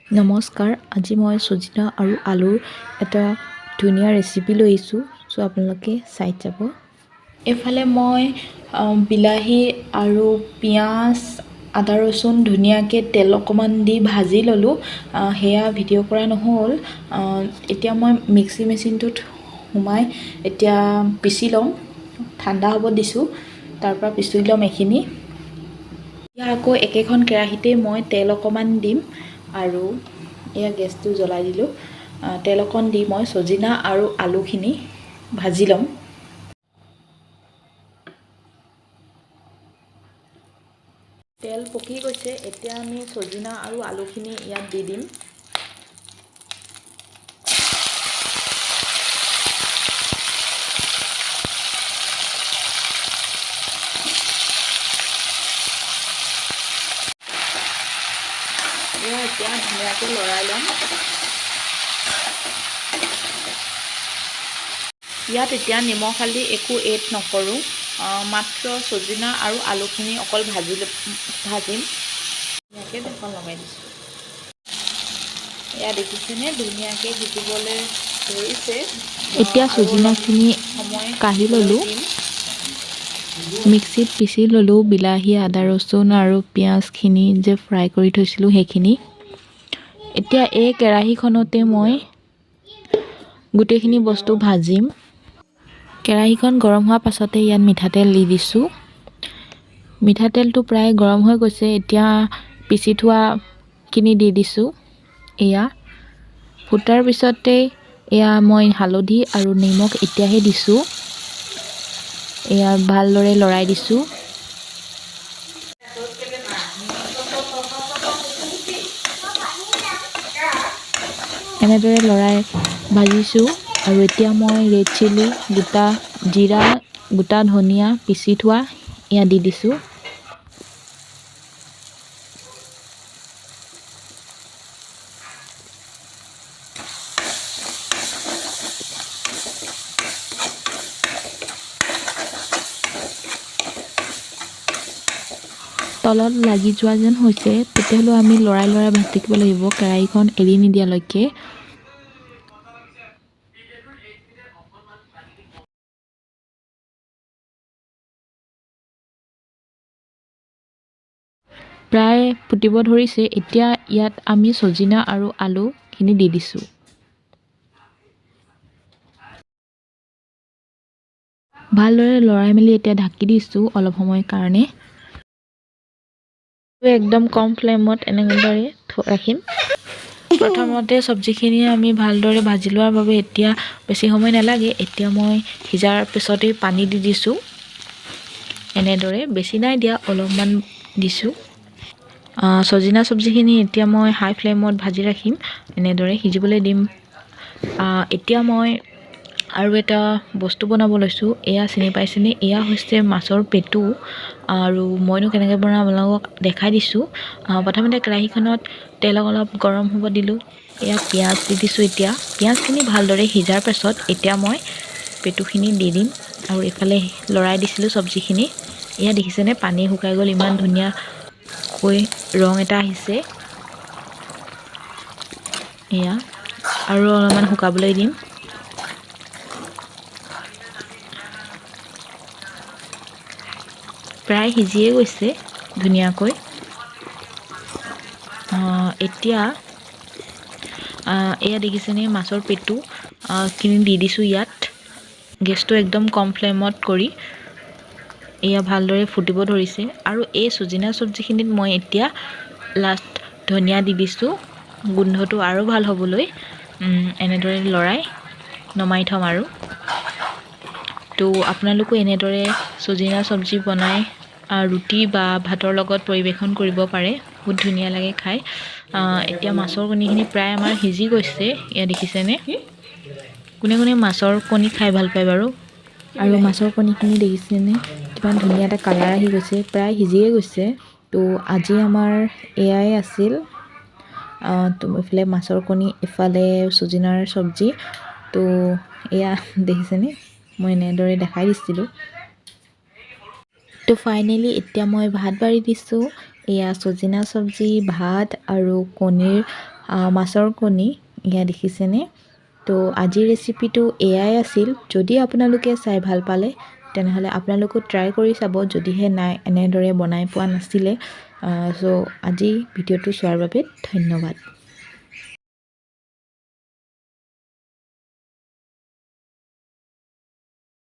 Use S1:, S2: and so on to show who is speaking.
S1: নমস্কাৰ, আজি মই সজিনা আৰু আলুৰ এটা ধুনীয়া ৰেচিপি লৈ আহিছোঁ, চ' আপোনালোকে চাই যাব। এইফালে মই বিলাহী আৰু পিঁয়াজ, আদা ৰচুন ধুনীয়াকৈ তেল অকণমান দি ভাজি ল'লোঁ। সেয়া ভিডিঅ' কৰা নহ'ল। এতিয়া মই মিক্সি মেচিনটোত সোমাই এতিয়া পিচি ল'ম, ঠাণ্ডা হ'ব দিছোঁ, তাৰপৰা পিচি ল'ম এইখিনি। এতিয়া আকৌ একেখন কেৰাহীতে মই তেল অকণমান দিম আৰু এয়া গেছটো জ্বলাই দিলোঁ। তেল অকণ দি মই সজিনা আৰু আলুখিনি ভাজি ল'ম। তেল পকি গৈছে, এতিয়া আমি সজিনা আৰু আলুখিনি ইয়াত দি দিম। এতিয়া ধুনীয়াকৈ লৰাই ল'ম। ইয়াত এতিয়া নিমখ হালধি একো এড নকৰোঁ, মাত্ৰ সজিনা আৰু আলুখিনি অকল ভাজিম। ধুনীয়াকৈ ঢাকন লগাই দিছোঁ। এয়া দেখিছেনে ধুনীয়াকৈ সিজিবলৈ ধৰিছে। এতিয়া সজিনাখিনি কাঢ়ি ল'লোঁ, মিক্সিত পিচি ল'লোঁ। বিলাহী, আদা ৰচুন আৰু পিঁয়াজখিনি যে ফ্ৰাই কৰি থৈছিলোঁ সেইখিনি। এতিয়া এই কেৰাহীখনতে মই গোটেইখিনি বস্তু ভাজিম। কেৰাহীখন গৰম হোৱাৰ পাছতে ইয়াত মিঠাতেল দি দিছোঁ। মিঠাতেলটো প্ৰায় গৰম হৈ গৈছে, এতিয়া পিচি থোৱাখিনি দি দিছোঁ। এয়া ফুটাৰ পিছতে এয়া মই হালধি আৰু নিমখ এতিয়াহে দিছোঁ। এয়া ভালদৰে লৰাই দিছোঁ। এনেদৰে লৰাই ভাজিছোঁ আৰু এতিয়া মই ৰেড চিলি, গোটা জিৰা, গোটা ধনিয়া পিচি থোৱা এয়া দি দিছোঁ। তলত লাগি যোৱা যেন হৈছে, তেতিয়াহ'লে আমি লৰাই লৰাই ভাজি থাকিব লাগিব কেৰাহীখন এৰি নিদিয়ালৈকে। প্ৰায় ফুটিব ধৰিছে, এতিয়া ইয়াত আমি সজিনা আৰু আলুখিনি দি দিছোঁ। ভালদৰে লৰাই মেলি এতিয়া ঢাকি দিছোঁ অলপ সময়ৰ কাৰণে। একদম কম ফ্লেমত এনেদৰে ৰাখিম। প্ৰথমতে চব্জিখিনি আমি ভালদৰে ভাজি লোৱাৰ বাবে এতিয়া বেছি সময় নালাগে। এতিয়া মই সিজাৰ পিছতেই পানী দি দিছোঁ। এনেদৰে বেছি নাই দিয়া, অলপমান দিছোঁ। সজিনা চব্জিখিনি এতিয়া মই হাই ফ্লেমত ভাজি ৰাখিম, এনেদৰে সিজিবলৈ দিম। এতিয়া মই আৰু এটা বস্তু বনাব লৈছোঁ। এয়া চিনি পাইছেনে? এয়া হৈছে মাছৰ পেটু। আৰু মইনো কেনেকৈ বনাওঁ আপোনালোকক দেখাই দিছোঁ। প্ৰথমতে কেৰাহীখনত তেল অলপ গৰম হ'ব দিলোঁ। এয়া পিঁয়াজ দি দিছোঁ। এতিয়া পিঁয়াজখিনি ভালদৰে সিজাৰ পাছত এতিয়া মই পেটুখিনি দি দিম আৰু এইফালে লৰাই দিছিলোঁ চব্জিখিনি। এয়া দেখিছেনে পানী শুকাই গ'ল, ইমান ধুনীয়াকৈ ৰং এটা আহিছে। এয়া আৰু অলপমান শুকাবলৈ দিম। প্ৰায় সিজিয়ে গৈছে ধুনীয়াকৈ। এতিয়া এয়া দেখিছেনে মাছৰ পেটু খিনি দি দিছোঁ ইয়াত। গেছটো একদম কম ফ্লেমত কৰি এয়া ভালদৰে ফুটিব ধৰিছে। আৰু এই সজিনা চব্জিখিনিত মই এতিয়া লাষ্ট ধনিয়া দি দিছোঁ, গোন্ধটো আৰু ভাল হ'বলৈ। এনেদৰে লৰাই নমাই থ'ম আৰু। তো আপোনালোকো এনেদৰে সজিনা চব্জি বনাই ৰুটি বা ভাতৰ লগত পৰিৱেশন কৰিব পাৰে, বহুত ধুনীয়া লাগে খাই। এতিয়া মাছৰ কণীখিনি প্ৰায় আমাৰ সিজি গৈছে, এয়া দেখিছেনে? কোনে কোনে মাছৰ কণী খাই ভাল পায় বাৰু? আৰু মাছৰ কণীখিনি দেখিছেনে কিমান ধুনীয়া এটা কালাৰ আহি গৈছে, প্ৰায় সিজিয়ে গৈছে। তো আজি আমাৰ এয়াই আছিল। তো এইফালে মাছৰ কণী, ইফালে সজিনাৰ চব্জি। তো এয়া দেখিছেনে, মই এনেদৰে দেখাই দিছিলোঁ। তো ফাইনেলি এতিয়া মই ভাত বাঢ়ি দিছোঁ। এয়া সজিনা চব্জি, ভাত আৰু কণীৰ মাছৰ কণী এয়া দেখিছেনে তো আজিৰ ৰেচিপিটো এয়াই আছিল যদি আপোনালোকে চাই ভাল পালে তেনেহ'লে আপোনালোকো ট্ৰাই কৰি চাব যদিহে নাই এনেদৰে বনাই পোৱা নাছিলে চ' আজি ভিডিঅ'টো চোৱাৰ বাবে ধন্যবাদ